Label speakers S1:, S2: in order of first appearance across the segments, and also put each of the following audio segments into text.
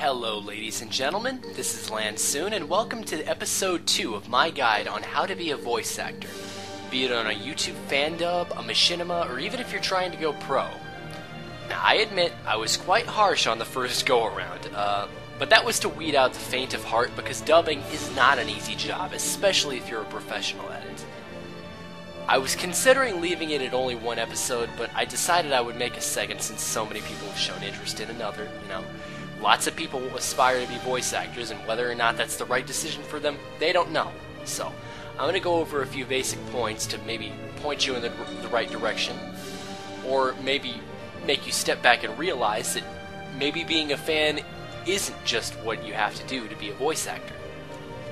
S1: Hello ladies and gentlemen, this is Lancun and welcome to episode 2 of my guide on how to be a voice actor, be it on a YouTube fan dub, a machinima, or even if you're trying to go pro. Now I admit I was quite harsh on the first go around, but that was to weed out the faint of heart because dubbing is not an easy job, especially if you're a professional at it. I was considering leaving it at only one episode, but I decided I would make a second since so many people have shown interest in another, Lots of people aspire to be voice actors, and whether or not that's the right decision for them, they don't know. So, I'm going to go over a few basic points to maybe point you in the right direction, or maybe make you step back and realize that maybe being a fan isn't just what you have to do to be a voice actor.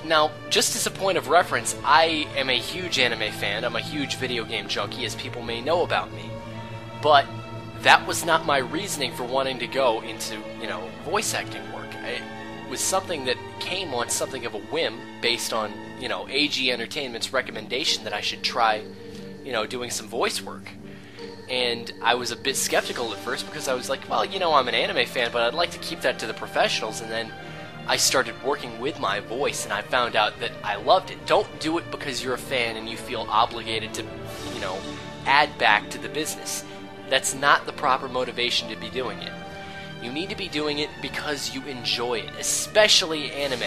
S1: Now, just as a point of reference, I am a huge anime fan. I'm a huge video game junkie, as people may know about me. But that was not my reasoning for wanting to go into, voice acting work. It was something that came on something of a whim based on, AG Entertainment's recommendation that I should try, doing some voice work. And I was a bit skeptical at first because I was like, well, I'm an anime fan, but I'd like to keep that to the professionals. And then I started working with my voice and I found out that I loved it. Don't do it because you're a fan and you feel obligated to, add back to the business. That's not the proper motivation to be doing it. You need to be doing it because you enjoy it, especially anime.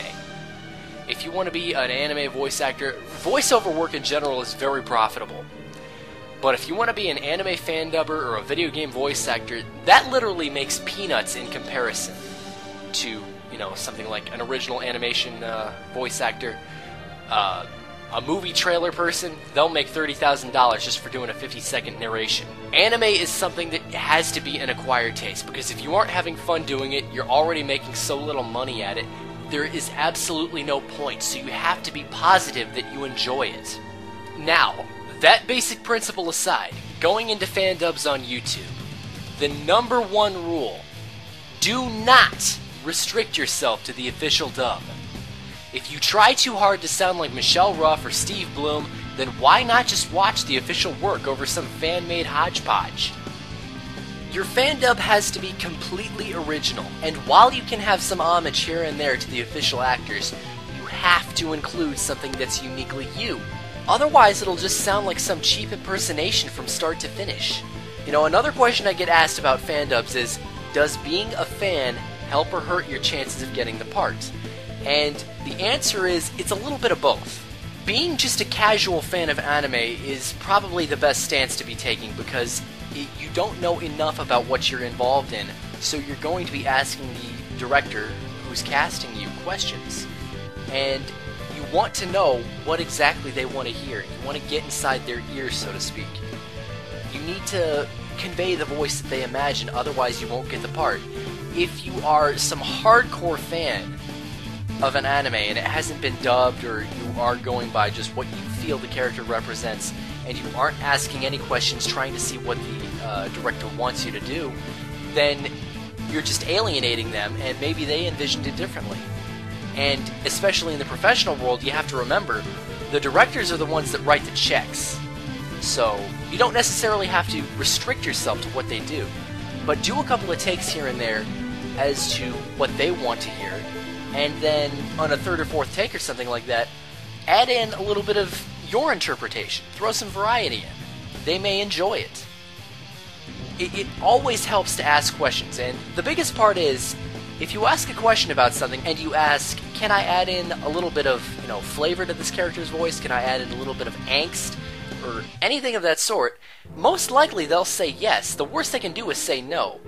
S1: If you want to be an anime voice actor, voiceover work in general is very profitable. But if you want to be an anime fan dubber or a video game voice actor, that literally makes peanuts in comparison to, something like an original animation voice actor. A movie trailer person, they'll make $30,000 just for doing a 50-second narration. Anime is something that has to be an acquired taste, because if you aren't having fun doing it, you're already making so little money at it, there is absolutely no point, so you have to be positive that you enjoy it. Now, that basic principle aside, going into fan dubs on YouTube, the number one rule, do not restrict yourself to the official dub. If you try too hard to sound like Michelle Ruff or Steve Bloom, then why not just watch the official work over some fan-made hodgepodge? Your fan dub has to be completely original, and while you can have some homage here and there to the official actors, you have to include something that's uniquely you. Otherwise, it'll just sound like some cheap impersonation from start to finish. Another question I get asked about fan dubs is, does being a fan help or hurt your chances of getting the part? And the answer is, it's a little bit of both. Being just a casual fan of anime is probably the best stance to be taking because you don't know enough about what you're involved in, so you're going to be asking the director who's casting you questions. And you want to know what exactly they want to hear. You want to get inside their ears, so to speak. You need to convey the voice that they imagine, otherwise you won't get the part. If you are some hardcore fan of an anime and it hasn't been dubbed, or you are going by just what you feel the character represents and you aren't asking any questions trying to see what the director wants you to do, then you're just alienating them and maybe they envisioned it differently. And especially in the professional world, you have to remember the directors are the ones that write the checks, so you don't necessarily have to restrict yourself to what they do, but do a couple of takes here and there as to what they want to hear. And then, on a third or fourth take or something like that, add in a little bit of your interpretation. Throw some variety in. They may enjoy it. It always helps to ask questions, and the biggest part is, if you ask a question about something and you ask, can I add in a little bit of, flavor to this character's voice? Can I add in a little bit of angst? Or anything of that sort? Most likely they'll say yes. The worst they can do is say no.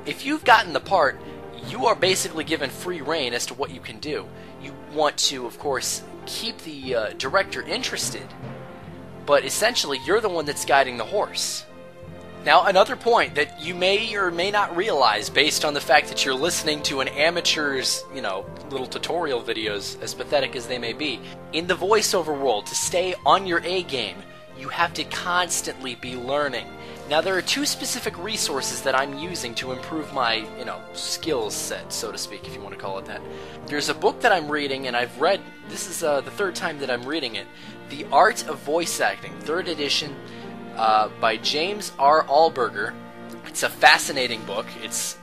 S1: If you've gotten the part, you are basically given free rein as to what you can do. You want to, of course, keep the director interested, but essentially you're the one that's guiding the horse. Now, another point that you may or may not realize based on the fact that you're listening to an amateur's, little tutorial videos, as pathetic as they may be, in the voiceover world, to stay on your A game, you have to constantly be learning. Now, there are two specific resources that I'm using to improve my, skills set, so to speak, if you want to call it that. There's a book that I'm reading, and I've read, this is the third time that I'm reading it, The Art of Voice Acting, 3rd edition, by James R. Alberger. It's a fascinating book. It's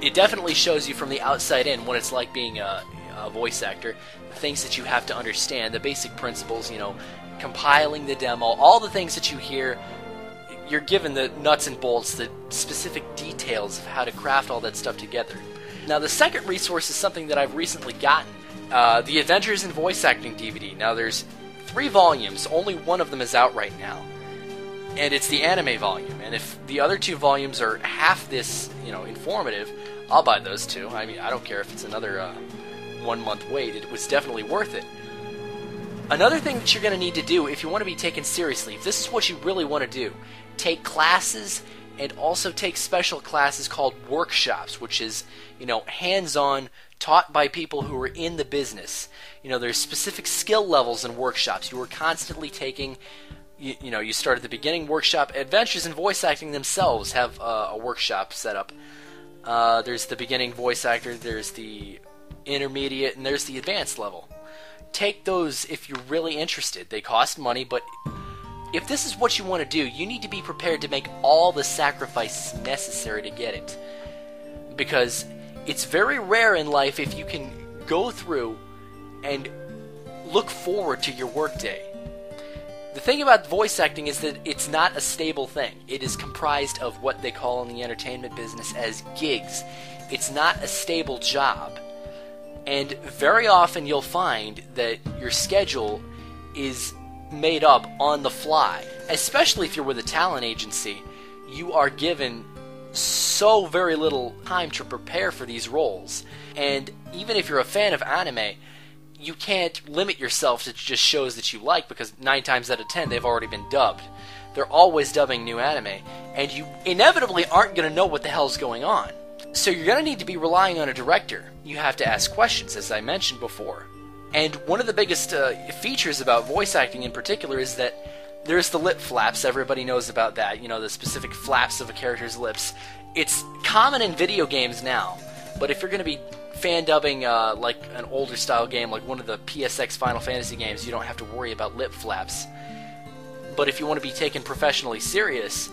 S1: it definitely shows you from the outside in what it's like being a voice actor, the things that you have to understand, the basic principles, you know, compiling the demo, all the things that you hear. You're given the nuts and bolts, the specific details of how to craft all that stuff together. Now, the second resource is something that I've recently gotten, the Adventures in Voice Acting DVD. Now, there's 3 volumes, only one of them is out right now, and it's the anime volume. And if the other 2 volumes are half this, you know, informative, I'll buy those 2. I mean, I don't care if it's another 1 month wait. It was definitely worth it. Another thing that you're going to need to do if you want to be taken seriously, if this is what you really want to do, take classes and also take special classes called workshops, which is, you know, hands-on, taught by people who are in the business. You know, there's specific skill levels in workshops. You are constantly taking, you know, you start at the beginning workshop. Adventures in Voice Acting themselves have a workshop set up. There's the beginning voice actor, there's the intermediate, and there's the advanced level. Take those if you're really interested. They cost money, but if this is what you want to do, you need to be prepared to make all the sacrifices necessary to get it. Because it's very rare in life if you can go through and look forward to your workday. The thing about voice acting is that it's not a stable thing. It is comprised of what they call in the entertainment business as gigs. It's not a stable job. And very often you'll find that your schedule is made up on the fly. Especially if you're with a talent agency, you are given so very little time to prepare for these roles. And even if you're a fan of anime, you can't limit yourself to just shows that you like, because 9 times out of 10 they've already been dubbed. They're always dubbing new anime, and you inevitably aren't going to know what the hell's going on. So you're going to need to be relying on a director. You have to ask questions, as I mentioned before. And one of the biggest features about voice acting in particular is that there's the lip flaps. Everybody knows about that. You know, the specific flaps of a character's lips. It's common in video games now, but if you're going to be fan dubbing like an older style game, like one of the PSX Final Fantasy games, you don't have to worry about lip flaps. But if you want to be taken professionally serious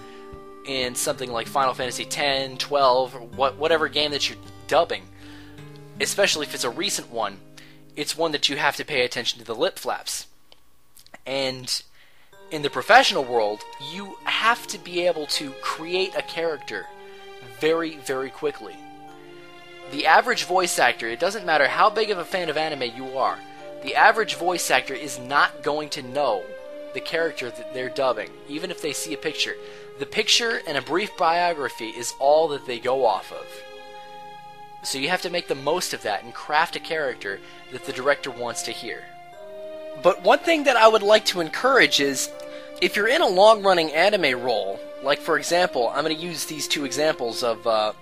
S1: in something like Final Fantasy X, 12, or whatever game that you're dubbing, especially if it's a recent one, it's one that you have to pay attention to the lip flaps. And in the professional world, you have to be able to create a character very, very quickly. The average voice actor, it doesn't matter how big of a fan of anime you are, the average voice actor is not going to know the character that they're dubbing, even if they see a picture. The picture and a brief biography is all that they go off of. So you have to make the most of that and craft a character that the director wants to hear. But one thing that I would like to encourage is, if you're in a long-running anime role, like for example, I'm going to use these 2 examples of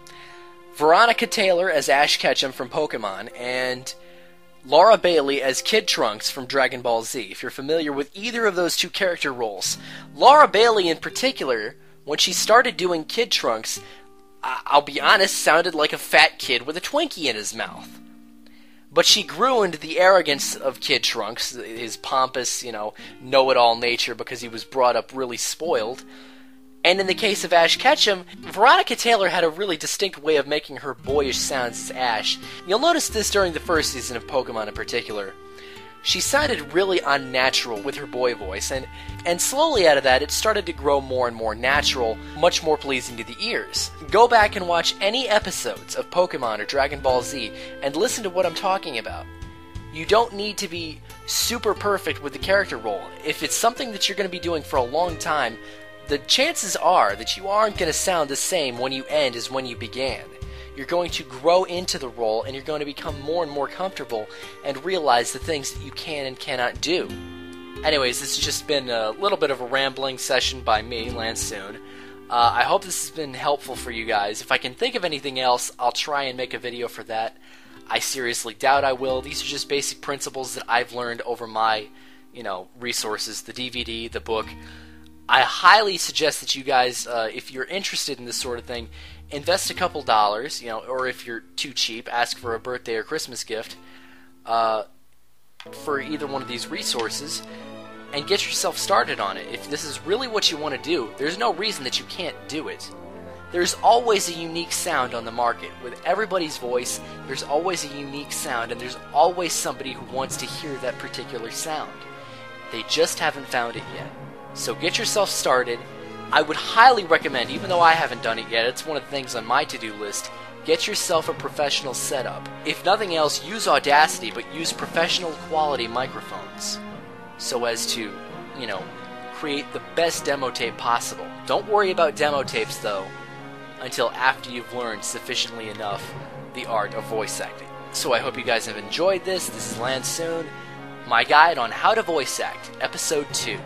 S1: Veronica Taylor as Ash Ketchum from Pokemon, and Laura Bailey as Kid Trunks from Dragon Ball Z. If you're familiar with either of those 2 character roles, Laura Bailey in particular, when she started doing Kid Trunks, I'll be honest, sounded like a fat kid with a Twinkie in his mouth. But she grew into the arrogance of Kid Trunks, his pompous, you know, know-it-all nature, because he was brought up really spoiled. And in the case of Ash Ketchum, Veronica Taylor had a really distinct way of making her boyish sounds as Ash. You'll notice this during the first season of Pokemon in particular. She sounded really unnatural with her boy voice, and slowly out of that it started to grow more and more natural, much more pleasing to the ears. Go back and watch any episodes of Pokemon or Dragon Ball Z and listen to what I'm talking about. You don't need to be super perfect with the character role. If it's something that you're going to be doing for a long time, the chances are that you aren't going to sound the same when you end as when you began. You're going to grow into the role, and you're going to become more and more comfortable and realize the things that you can and cannot do. Anyways, this has just been a little bit of a rambling session by me, Lancun. I hope this has been helpful for you guys. If I can think of anything else, I'll try and make a video for that. I seriously doubt I will. These are just basic principles that I've learned over my, resources, the DVD, the book. I highly suggest that you guys, if you're interested in this sort of thing, invest a couple dollars, or if you're too cheap, ask for a birthday or Christmas gift for either one of these resources, and get yourself started on it. If this is really what you want to do, there's no reason that you can't do it. There's always a unique sound on the market. With everybody's voice, there's always a unique sound, and there's always somebody who wants to hear that particular sound. They just haven't found it yet. So get yourself started. I would highly recommend, even though I haven't done it yet, it's one of the things on my to-do list, get yourself a professional setup. If nothing else, use Audacity, but use professional quality microphones so as to, create the best demo tape possible. Don't worry about demo tapes, though, until after you've learned sufficiently enough the art of voice acting. So I hope you guys have enjoyed this. This is Lancun, my guide on how to voice act, episode 2.